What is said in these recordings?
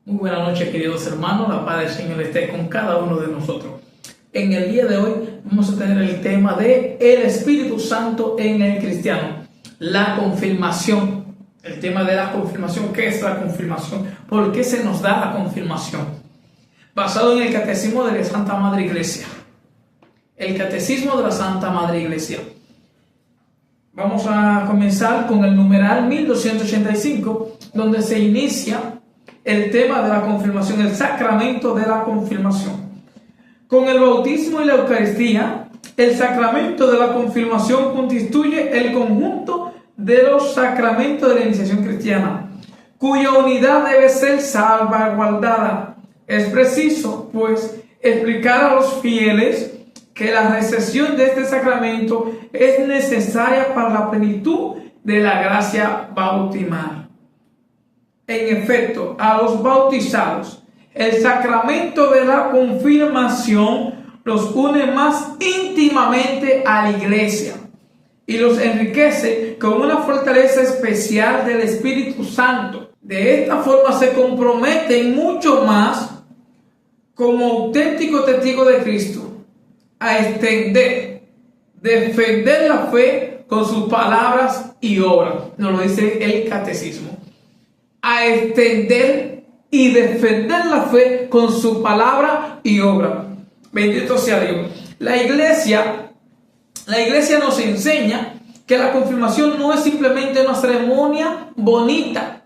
Muy buenas noches, queridos hermanos. La paz del Señor esté con cada uno de nosotros. En el día de hoy vamos a tener el tema de el Espíritu Santo en el cristiano. La confirmación. El tema de la confirmación. ¿Qué es la confirmación? ¿Por qué se nos da la confirmación? Basado en el Catecismo de la Santa Madre Iglesia. El Catecismo de la Santa Madre Iglesia. Vamos a comenzar con el numeral 1285, donde se inicia el tema de la confirmación, el sacramento de la confirmación. Con el bautismo y la Eucaristía, el sacramento de la confirmación constituye el conjunto de los sacramentos de la iniciación cristiana, cuya unidad debe ser salvaguardada. Es preciso, pues, explicar a los fieles que la recepción de este sacramento es necesaria para la plenitud de la gracia bautismal. En efecto, a los bautizados, el sacramento de la confirmación los une más íntimamente a la Iglesia y los enriquece con una fortaleza especial del Espíritu Santo. De esta forma se comprometen mucho más como auténticos testigos de Cristo a extender, defender la fe con sus palabras y obras. Nos lo dice el Catecismo. A extender y defender la fe con su palabra y obra. Bendito sea Dios. La iglesia nos enseña que la confirmación no es simplemente una ceremonia bonita,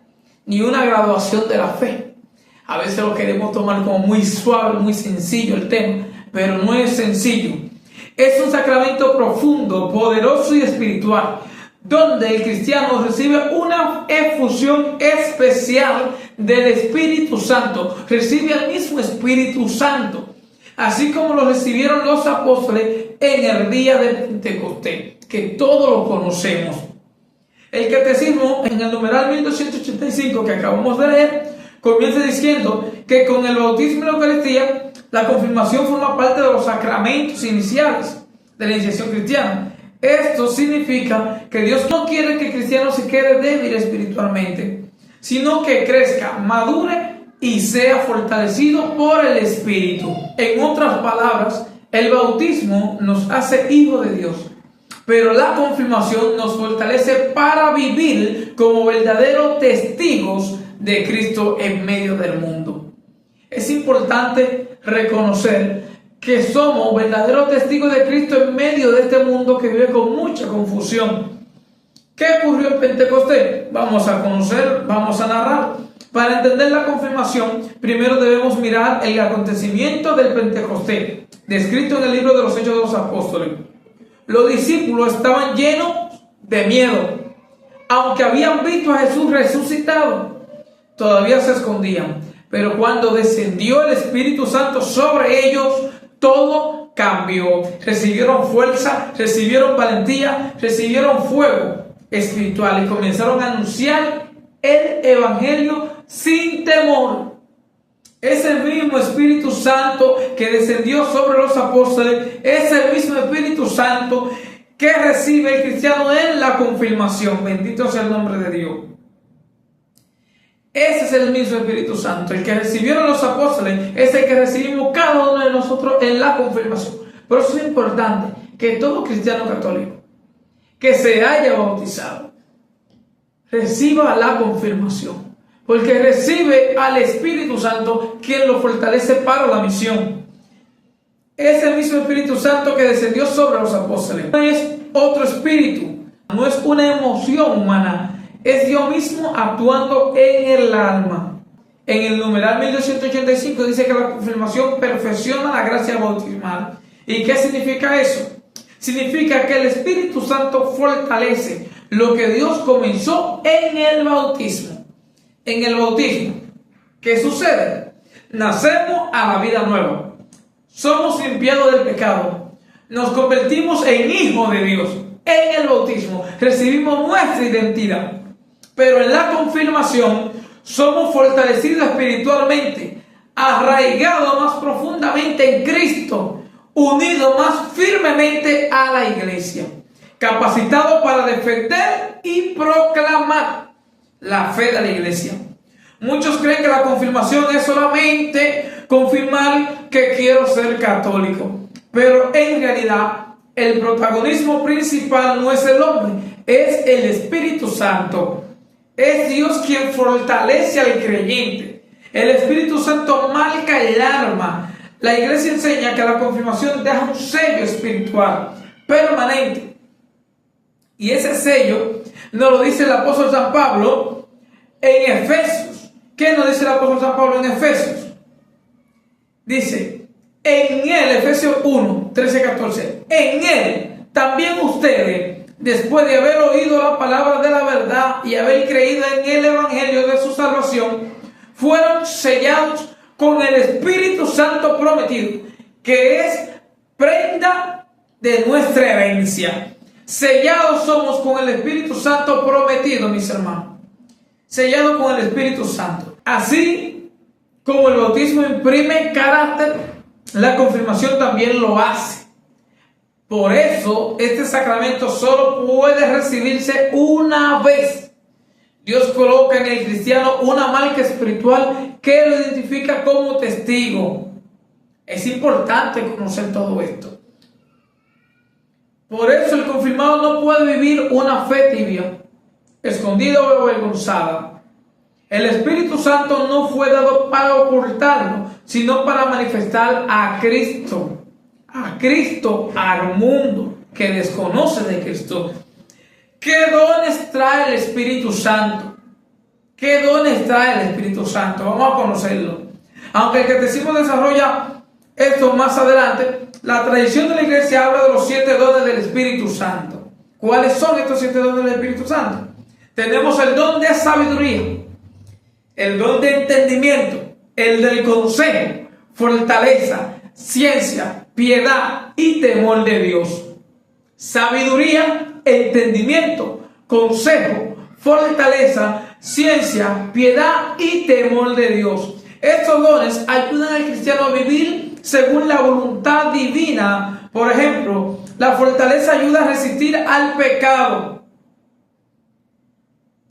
ni una graduación de la fe. A veces lo queremos tomar como muy suave, muy sencillo el tema, pero no es sencillo. Es un sacramento profundo, poderoso y espiritual, donde el cristiano recibe una efusión especial del Espíritu Santo. Recibe al mismo Espíritu Santo, así como lo recibieron los apóstoles en el día de Pentecostés, que todos lo conocemos. El Catecismo, en el numeral 1285 que acabamos de leer, comienza diciendo que con el bautismo y la Eucaristía, la confirmación forma parte de los sacramentos iniciales de la iniciación cristiana. Esto significa que Dios no quiere que el cristiano se quede débil espiritualmente, sino que crezca, madure y sea fortalecido por el Espíritu. En otras palabras, el bautismo nos hace hijos de Dios, pero la confirmación nos fortalece para vivir como verdaderos testigos de Cristo en medio del mundo. Es importante reconocer que somos verdaderos testigos de Cristo en medio de este mundo que vive con mucha confusión. ¿Qué ocurrió en Pentecostés? Vamos a conocer, vamos a narrar. Para entender la confirmación, primero debemos mirar el acontecimiento del Pentecostés, descrito en el libro de los Hechos de los Apóstoles. Los discípulos estaban llenos de miedo. Aunque habían visto a Jesús resucitado, todavía se escondían. Pero cuando descendió el Espíritu Santo sobre ellos, todo cambió. Recibieron fuerza, recibieron valentía, recibieron fuego espiritual y comenzaron a anunciar el Evangelio sin temor. Es el mismo Espíritu Santo que descendió sobre los apóstoles, es el mismo Espíritu Santo que recibe el cristiano en la confirmación. Bendito sea el nombre de Dios. Ese es el mismo Espíritu Santo. El que recibieron los apóstoles es el que recibimos cada uno de nosotros en la confirmación. Por eso es importante que todo cristiano católico que se haya bautizado reciba la confirmación, porque recibe al Espíritu Santo, quien lo fortalece para la misión. Es el mismo Espíritu Santo que descendió sobre los apóstoles. No es otro espíritu, no es una emoción humana. Es Dios mismo actuando en el alma. En el numeral 1285 dice que la confirmación perfecciona la gracia bautismal. ¿Y qué significa eso? Significa que el Espíritu Santo fortalece lo que Dios comenzó en el bautismo. En el bautismo, ¿qué sucede? Nacemos a la vida nueva. Somos limpiados del pecado. Nos convertimos en hijos de Dios. En el bautismo recibimos nuestra identidad. Pero en la confirmación somos fortalecidos espiritualmente, arraigados más profundamente en Cristo, unidos más firmemente a la iglesia, capacitados para defender y proclamar la fe de la iglesia. Muchos creen que la confirmación es solamente confirmar que quiero ser católico, pero en realidad el protagonismo principal no es el hombre, es el Espíritu Santo. Es Dios quien fortalece al creyente. El Espíritu Santo marca el arma. La iglesia enseña que la confirmación deja un sello espiritual permanente. Y ese sello nos lo dice el apóstol San Pablo en Efesios. ¿Qué nos dice el apóstol San Pablo en Efesios? Dice, en él, Efesios 1, 13-14, en él también ustedes, después de haber oído la palabra de la verdad y haber creído en el evangelio de su salvación, fueron sellados con el Espíritu Santo prometido, que es prenda de nuestra herencia. Sellados somos con el Espíritu Santo prometido, mis hermanos. Sellados con el Espíritu Santo. Así como el bautismo imprime carácter, la confirmación también lo hace. Por eso, este sacramento solo puede recibirse una vez. Dios coloca en el cristiano una marca espiritual que lo identifica como testigo. Es importante conocer todo esto. Por eso el confirmado no puede vivir una fe tibia, escondida o avergonzada. El Espíritu Santo no fue dado para ocultarlo, sino para manifestar a Cristo al mundo que desconoce de Cristo. ¿Qué dones trae el Espíritu Santo? ¿Qué dones trae el Espíritu Santo? Vamos a conocerlo. Aunque el catecismo desarrolla esto más adelante, la tradición de la iglesia habla de los 7 dones del Espíritu Santo. ¿Cuáles son estos 7 dones del Espíritu Santo? Tenemos el don de sabiduría, el don de entendimiento, el del consejo, fortaleza, ciencia, piedad y temor de Dios. Sabiduría, entendimiento, consejo, fortaleza, ciencia, piedad y temor de Dios. Estos dones ayudan al cristiano a vivir según la voluntad divina. Por ejemplo, la fortaleza ayuda a resistir al pecado.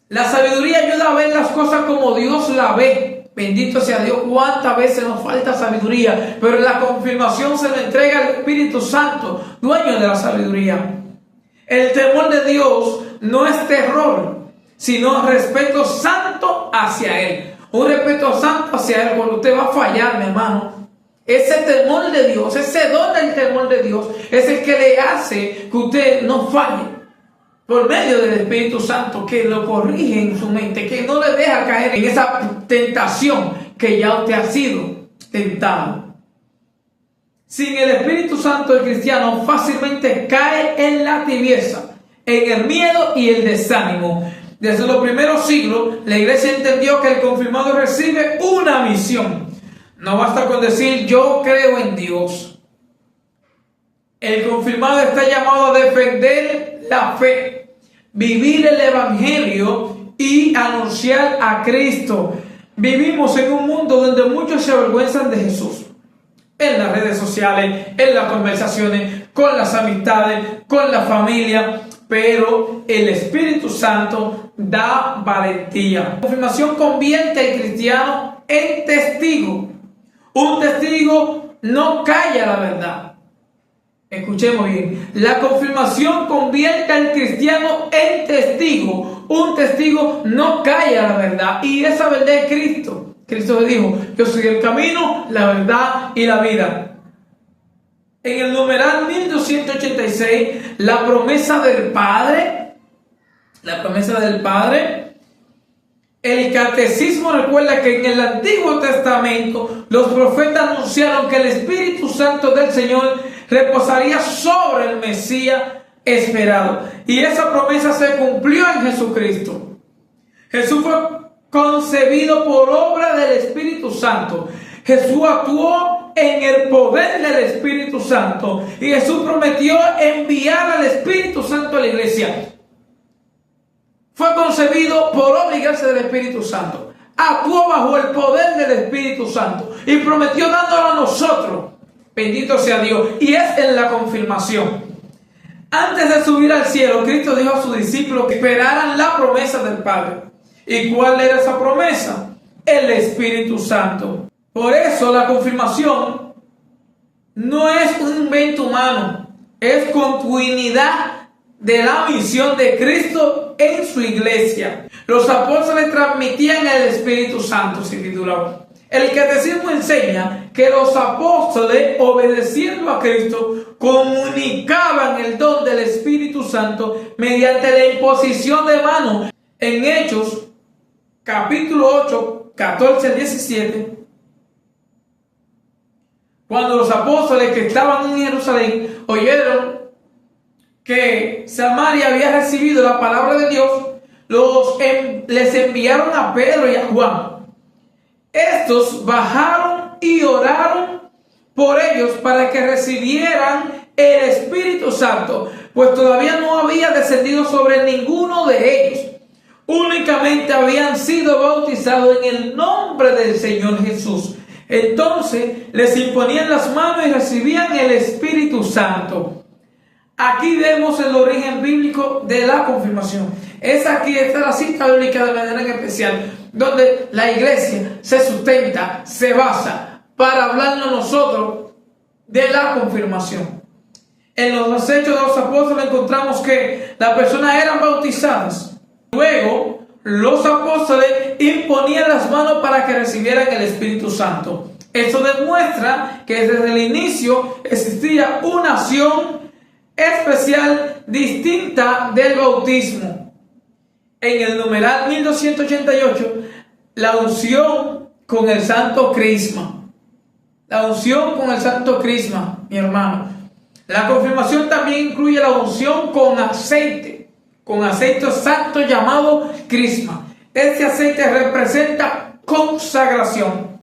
La sabiduría ayuda a ver las cosas como Dios la ve. Bendito sea Dios, cuántas veces nos falta sabiduría, pero la confirmación se le entrega al Espíritu Santo, dueño de la sabiduría. El temor de Dios no es terror, sino respeto santo hacia Él. Un respeto santo hacia Él cuando usted va a fallar, mi hermano. Ese temor de Dios, ese don del temor de Dios, es el que le hace que usted no falle. Por medio del Espíritu Santo que lo corrige en su mente, que no le deja caer en esa tentación que ya usted ha sido tentado. Sin el Espíritu Santo, el cristiano fácilmente cae en la tibieza, en el miedo y el desánimo. Desde los primeros siglos, la iglesia entendió que el confirmado recibe una misión. No basta con decir yo creo en Dios. El confirmado está llamado a defender la fe, vivir el evangelio y anunciar a Cristo. Vivimos en un mundo donde muchos se avergüenzan de Jesús. En las redes sociales, en las conversaciones, con las amistades, con la familia. Pero el Espíritu Santo da valentía. La confirmación convierte al cristiano en testigo. Un testigo no calla la verdad. Escuchemos bien. La confirmación convierte al cristiano en testigo. Un testigo no calla la verdad. Y esa verdad es Cristo. Cristo le dijo, yo soy el camino, la verdad y la vida. En el numeral 1286, la promesa del Padre, el catecismo recuerda que en el Antiguo Testamento los profetas anunciaron que el Espíritu Santo del Señor reposaría sobre el Mesías esperado. Y esa promesa se cumplió en Jesucristo. Jesús fue concebido por obra del Espíritu Santo. Jesús actuó en el poder del Espíritu Santo. Y Jesús prometió enviar al Espíritu Santo a la iglesia. Fue concebido por obra y gracia del Espíritu Santo. Actuó bajo el poder del Espíritu Santo. Y prometió dándolo a nosotros. Bendito sea Dios. Y es en la confirmación. Antes de subir al cielo, Cristo dijo a sus discípulos que esperaran la promesa del Padre. ¿Y cuál era esa promesa? el Espíritu Santo. Por eso la confirmación no es un invento humano, es continuidad de la misión de Cristo en su iglesia. Los apóstoles transmitían el Espíritu Santo, se titulaba. El catecismo enseña que los apóstoles, obedeciendo a Cristo, comunicaban el don del Espíritu Santo mediante la imposición de manos. En Hechos, capítulo 8, 14 al 17, cuando los apóstoles que estaban en Jerusalén oyeron que Samaria había recibido la palabra de Dios, les enviaron a Pedro y a Juan. Estos bajaron y oraron por ellos para que recibieran el Espíritu Santo, pues todavía no había descendido sobre ninguno de ellos. Únicamente habían sido bautizados en el nombre del Señor Jesús. Entonces les imponían las manos y recibían el Espíritu Santo. Aquí vemos el origen bíblico de la confirmación. Esta es la cita bíblica de manera en especial, donde la iglesia se sustenta, se basa para hablarnos nosotros de la confirmación. En los Hechos de los Apóstoles encontramos que las personas eran bautizadas. Luego, los apóstoles imponían las manos para que recibieran el Espíritu Santo. Eso demuestra que desde el inicio existía una acción especial distinta del bautismo. En el numeral 1288, la unción con el Santo Crisma. La unción con el Santo Crisma, mi hermano. La confirmación también incluye la unción con aceite santo llamado Crisma. Este aceite representa consagración.